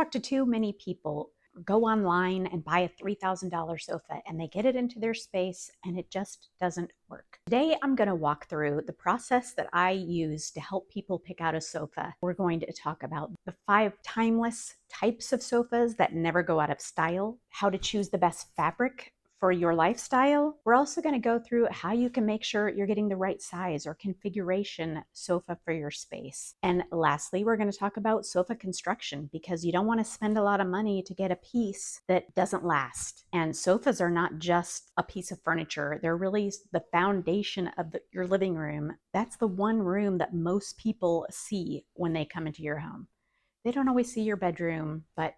talked to too many people go online and buy a $3,000 sofa and they get it into their space and it just doesn't work. Today, I'm going to walk through the process that I use to help people pick out a sofa. We're going to talk about the 5 timeless types of sofas that never go out of style, how to choose the best fabric for your lifestyle. We're also going to go through how you can make sure you're getting the right size or configuration sofa for your space. And lastly, we're going to talk about sofa construction, because you don't want to spend a lot of money to get a piece that doesn't last. And sofas are not just a piece of furniture. They're really the foundation of your living room. That's the one room that most people see when they come into your home. They don't always see your bedroom, but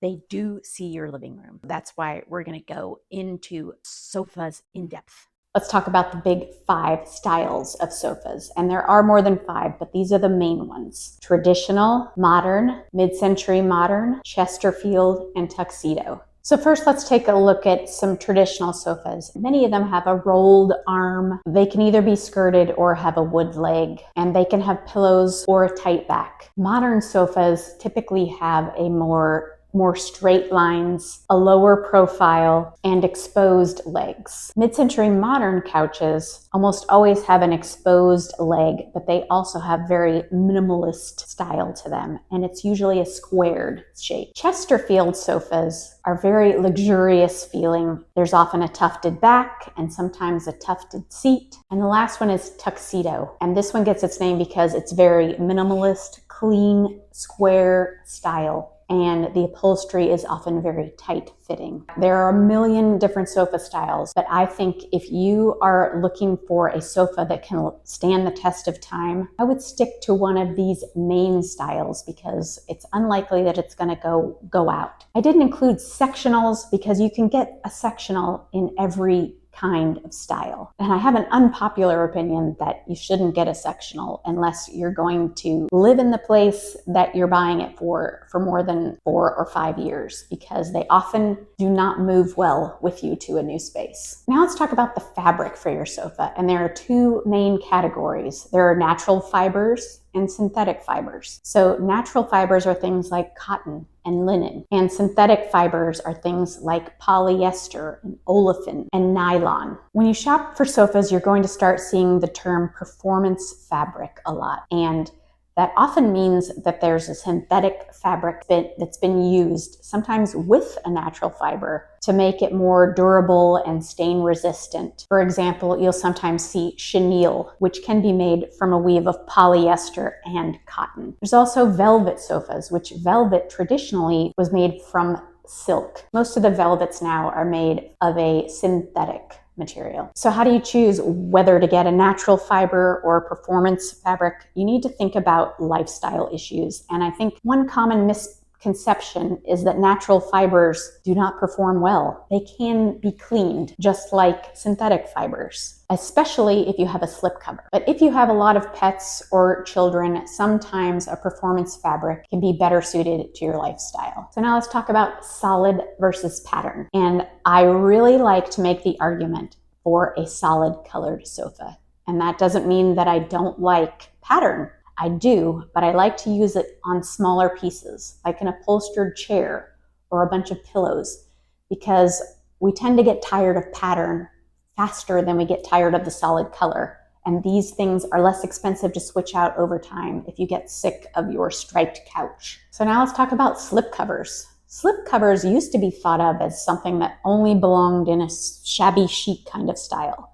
they do see your living room. That's why we're going to go into sofas in depth. Let's talk about the big 5 styles of sofas. And there are more than 5, but these are the main ones: traditional, modern, mid-century modern, Chesterfield, and tuxedo. So first, let's take a look at some traditional sofas. Many of them have a rolled arm. They can either be skirted or have a wood leg, and they can have pillows or a tight back. Modern sofas typically have a more straight lines, a lower profile, and exposed legs. Mid-century modern couches almost always have an exposed leg, but they also have very minimalist style to them, and it's usually a squared shape. Chesterfield sofas are very luxurious feeling. There's often a tufted back and sometimes a tufted seat. And the last one is tuxedo, and this one gets its name because it's very minimalist, clean, square style, and the upholstery is often very tight fitting. There are a million different sofa styles, but I think if you are looking for a sofa that can stand the test of time, I would stick to one of these main styles because it's unlikely that it's going to go out. I didn't include sectionals because you can get a sectional in every kind of style. And I have an unpopular opinion that you shouldn't get a sectional unless you're going to live in the place that you're buying it for more than 4 or 5 years, because they often do not move well with you to a new space. Now let's talk about the fabric for your sofa. And there are 2 main categories. There are natural fibers and synthetic fibers. So natural fibers are things like cotton and linen, and synthetic fibers are things like polyester and olefin and nylon. When you shop for sofas, you're going to start seeing the term performance fabric a lot, and that often means that there's a synthetic fabric that's been used, sometimes with a natural fiber, to make it more durable and stain resistant. For example, you'll sometimes see chenille, which can be made from a weave of polyester and cotton. There's also velvet sofas, which velvet traditionally was made from silk. Most of the velvets now are made of a synthetic material. So how do you choose whether to get a natural fiber or a performance fabric? You need to think about lifestyle issues. And I think one common misconception is that natural fibers do not perform well. They can be cleaned just like synthetic fibers, especially if you have a slipcover. But if you have a lot of pets or children, sometimes a performance fabric can be better suited to your lifestyle. So now let's talk about solid versus pattern. And I really like to make the argument for a solid colored sofa. And that doesn't mean that I don't like pattern. I do, but I like to use it on smaller pieces, like an upholstered chair or a bunch of pillows, because we tend to get tired of pattern faster than we get tired of the solid color. And these things are less expensive to switch out over time if you get sick of your striped couch. So now let's talk about slipcovers. Slipcovers used to be thought of as something that only belonged in a shabby chic kind of style.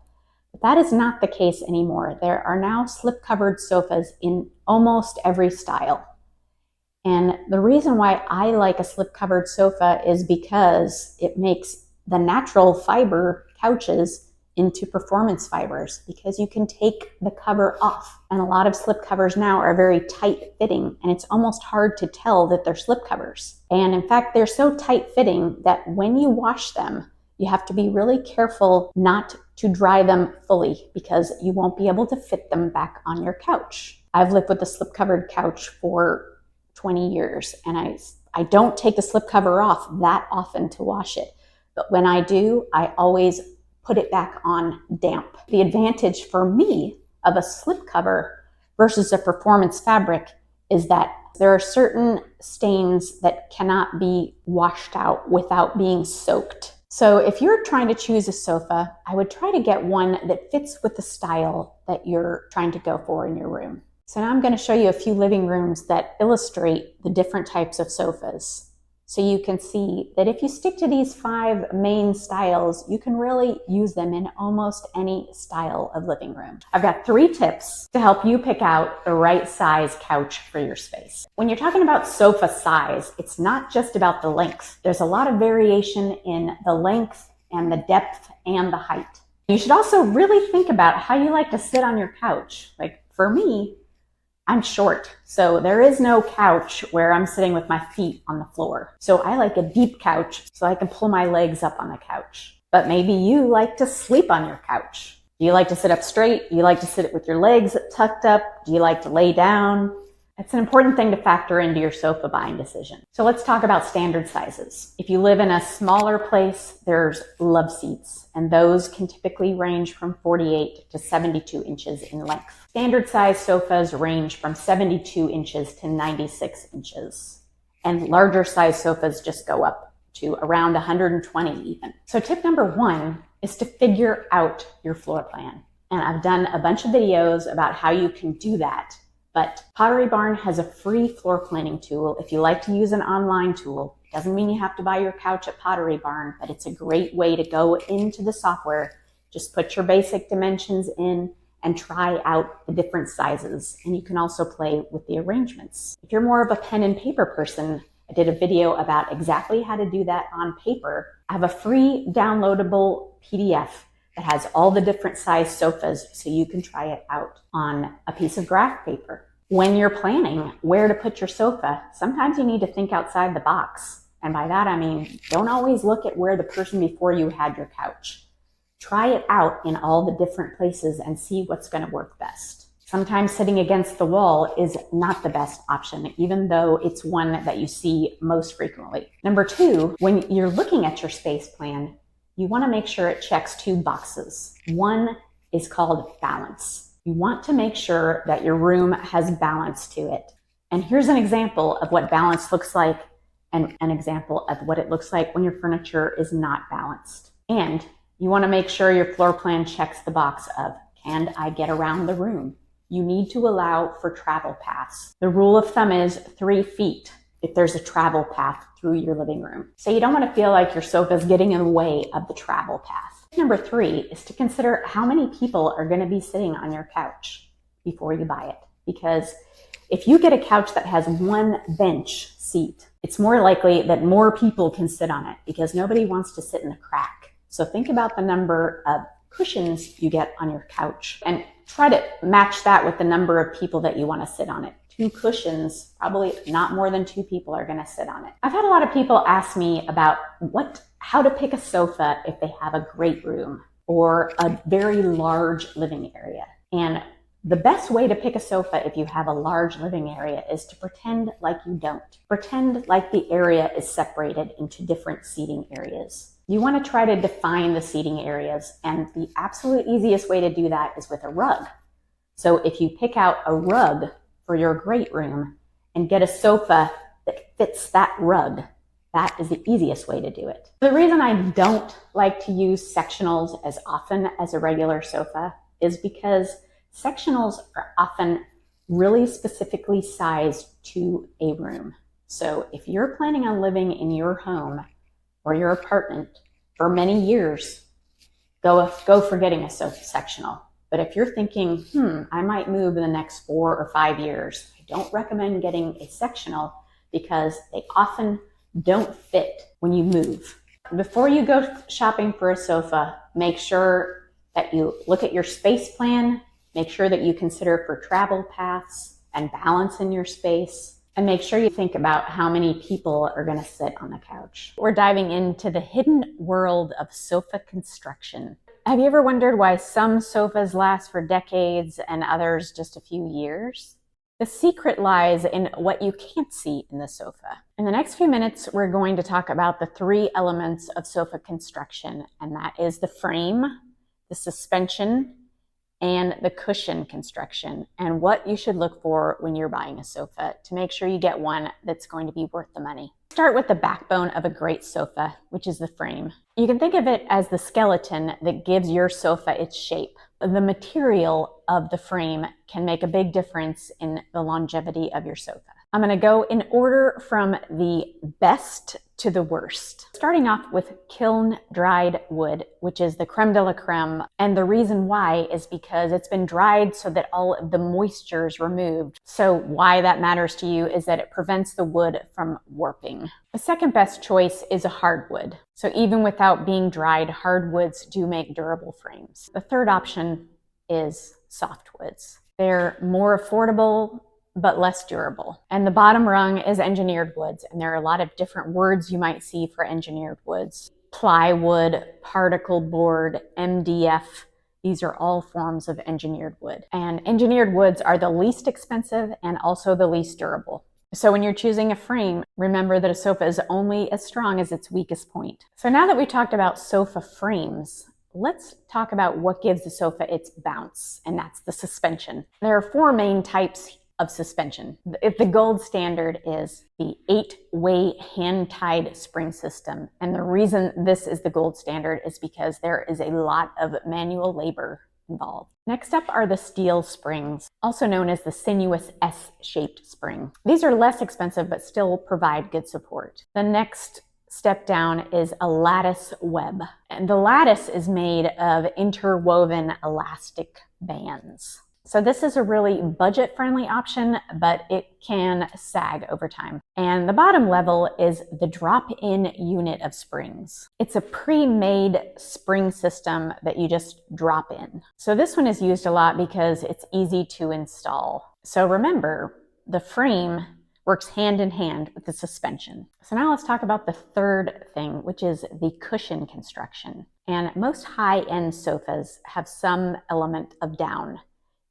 But that is not the case anymore. There are now slip-covered sofas in almost every style. And the reason why I like a slip-covered sofa is because it makes the natural fiber couches into performance fibers, because you can take the cover off. And a lot of slip covers now are very tight fitting, and it's almost hard to tell that they're slip covers. And in fact, they're so tight fitting that when you wash them, you have to be really careful not to dry them fully, because you won't be able to fit them back on your couch. I've lived with a slip covered couch for 20 years, and I don't take the slip cover off that often to wash it. But when I do, I always put it back on damp. The advantage for me of a slip cover versus a performance fabric is that there are certain stains that cannot be washed out without being soaked. So if you're trying to choose a sofa, I would try to get one that fits with the style that you're trying to go for in your room. So now I'm going to show you a few living rooms that illustrate the different types of sofas. So you can see that if you stick to these 5 main styles, you can really use them in almost any style of living room. I've got 3 tips to help you pick out the right size couch for your space. When you're talking about sofa size, it's not just about the length. There's a lot of variation in the length and the depth and the height. You should also really think about how you like to sit on your couch. Like for me, I'm short, so there is no couch where I'm sitting with my feet on the floor. So I like a deep couch so I can pull my legs up on the couch. But maybe you like to sleep on your couch. Do you like to sit up straight? Do you like to sit with your legs tucked up? Do you like to lay down? It's an important thing to factor into your sofa buying decision. So let's talk about standard sizes. If you live in a smaller place, there's love seats, and those can typically range from 48 to 72 inches in length. Standard size sofas range from 72 inches to 96 inches, and larger size sofas just go up to around 120 even. So tip number 1 is to figure out your floor plan. And I've done a bunch of videos about how you can do that. But Pottery Barn has a free floor planning tool. If you like to use an online tool, it doesn't mean you have to buy your couch at Pottery Barn, but it's a great way to go into the software. Just put your basic dimensions in and try out the different sizes. And you can also play with the arrangements. If you're more of a pen and paper person, I did a video about exactly how to do that on paper. I have a free downloadable PDF that has all the different size sofas so you can try it out on a piece of graph paper. When you're planning where to put your sofa, sometimes you need to think outside the box. And by that I mean, don't always look at where the person before you had your couch. Try it out in all the different places and see what's going to work best. Sometimes sitting against the wall is not the best option, even though it's one that you see most frequently. Number 2, when you're looking at your space plan, you want to make sure it checks 2 boxes. One is called balance. You want to make sure that your room has balance to it. And here's an example of what balance looks like and an example of what it looks like when your furniture is not balanced. And you want to make sure your floor plan checks the box of, can I get around the room? You need to allow for travel paths. The rule of thumb is 3 feet if there's a travel path through your living room. So you don't want to feel like your sofa is getting in the way of the travel path. Number 3 is to consider how many people are going to be sitting on your couch before you buy it. Because if you get a couch that has 1 bench seat, it's more likely that more people can sit on it because nobody wants to sit in a crack. So think about the number of cushions you get on your couch and try to match that with the number of people that you want to sit on it. 2 cushions, probably not more than 2 people are going to sit on it. I've had a lot of people ask me about how to pick a sofa if they have a great room or a very large living area. And the best way to pick a sofa if you have a large living area is to pretend like you don't. Pretend like the area is separated into different seating areas. You want to try to define the seating areas, and the absolute easiest way to do that is with a rug. So if you pick out a rug for your great room and get a sofa that fits that rug, that is the easiest way to do it. The reason I don't like to use sectionals as often as a regular sofa is because sectionals are often really specifically sized to a room. So if you're planning on living in your home or your apartment for many years, go for getting a sofa sectional. But if you're thinking, I might move in the next 4 or 5 years, I don't recommend getting a sectional because they often don't fit when you move. Before you go shopping for a sofa, make sure that you look at your space plan, make sure that you consider for travel paths and balance in your space, and make sure you think about how many people are going to sit on the couch. We're diving into the hidden world of sofa construction. Have you ever wondered why some sofas last for decades and others just a few years? The secret lies in what you can't see in the sofa. In the next few minutes, we're going to talk about the 3 elements of sofa construction, and that is the frame, the suspension, and the cushion construction, and what you should look for when you're buying a sofa to make sure you get one that's going to be worth the money. Start with the backbone of a great sofa, which is the frame. You can think of it as the skeleton that gives your sofa its shape. The material of the frame can make a big difference in the longevity of your sofa. I'm going to go in order from the best to the worst. Starting off with kiln dried wood, which is the creme de la creme. And the reason why is because it's been dried so that all of the moisture is removed. So why that matters to you is that it prevents the wood from warping. The second best choice is a hardwood. So even without being dried, hardwoods do make durable frames. The third option is softwoods. They're more affordable, but less durable. And the bottom rung is engineered woods. And there are a lot of different words you might see for engineered woods. Plywood, particle board, MDF. These are all forms of engineered wood. And engineered woods are the least expensive and also the least durable. So when you're choosing a frame, remember that a sofa is only as strong as its weakest point. So now that we talked about sofa frames, let's talk about what gives the sofa its bounce, and that's the suspension. There are four main types of suspension. The gold standard is the 8-way hand-tied spring system. And the reason this is the gold standard is because there is a lot of manual labor involved. Next up are the steel springs, also known as the sinuous S-shaped spring. These are less expensive but still provide good support. The next step down is a lattice web. And the lattice is made of interwoven elastic bands. So this is a really budget-friendly option, but it can sag over time. And the bottom level is the drop-in unit of springs. It's a pre-made spring system that you just drop in. So this one is used a lot because it's easy to install. So remember, the frame works hand in hand with the suspension. So now let's talk about the third thing, which is the cushion construction. And most high-end sofas have some element of down.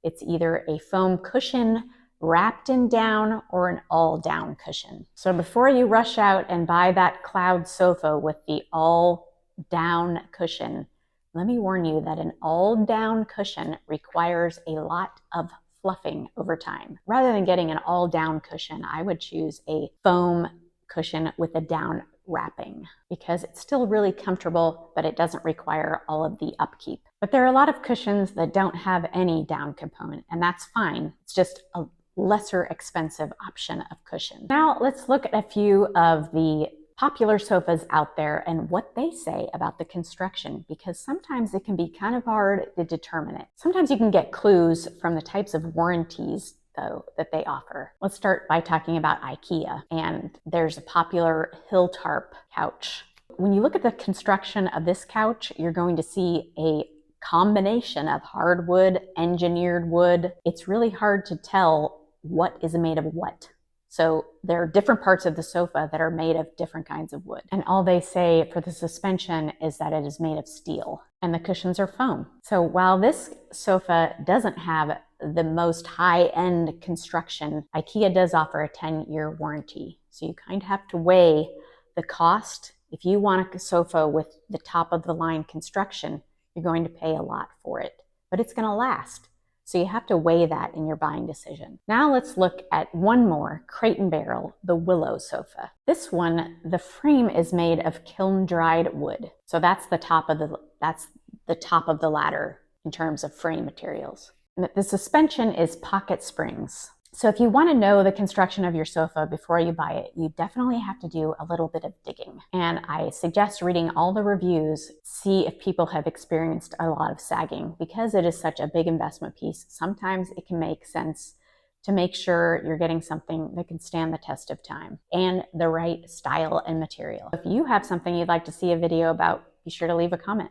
It's either a foam cushion wrapped in down or an all-down cushion. So before you rush out and buy that cloud sofa with the all-down cushion, let me warn you that an all-down cushion requires a lot of fluffing over time. Rather than getting an all-down cushion, I would choose a foam cushion with a down wrapping because it's still really comfortable, but it doesn't require all of the upkeep. But there are a lot of cushions that don't have any down component, and that's fine. It's just a lesser expensive option of cushion. Now let's look at a few of the popular sofas out there and what they say about the construction, because sometimes it can be kind of hard to determine it. Sometimes you can get clues from the types of warranties though that they offer. Let's start by talking about IKEA, and there's a popular hill tarp couch. When you look at the construction of this couch, you're going to see a combination of hardwood, engineered wood. It's really hard to tell what is made of what. So there are different parts of the sofa that are made of different kinds of wood. And all they say for the suspension is that it is made of steel and the cushions are foam. So while this sofa doesn't have the most high-end construction, IKEA does offer a 10-year warranty. So you kind of have to weigh the cost. If you want a sofa with the top-of-the-line construction, you're going to pay a lot for it, but it's going to last. So you have to weigh that in your buying decision. Now let's look at one more, Crate and Barrel, the Willow sofa. This one, the frame is made of kiln-dried wood. So that's the top of the ladder in terms of frame materials. The suspension is pocket springs. So if you want to know the construction of your sofa before you buy it, you definitely have to do a little bit of digging. And I suggest reading all the reviews, see if people have experienced a lot of sagging. Because it is such a big investment piece, sometimes it can make sense to make sure you're getting something that can stand the test of time and the right style and material. If you have something you'd like to see a video about, be sure to leave a comment.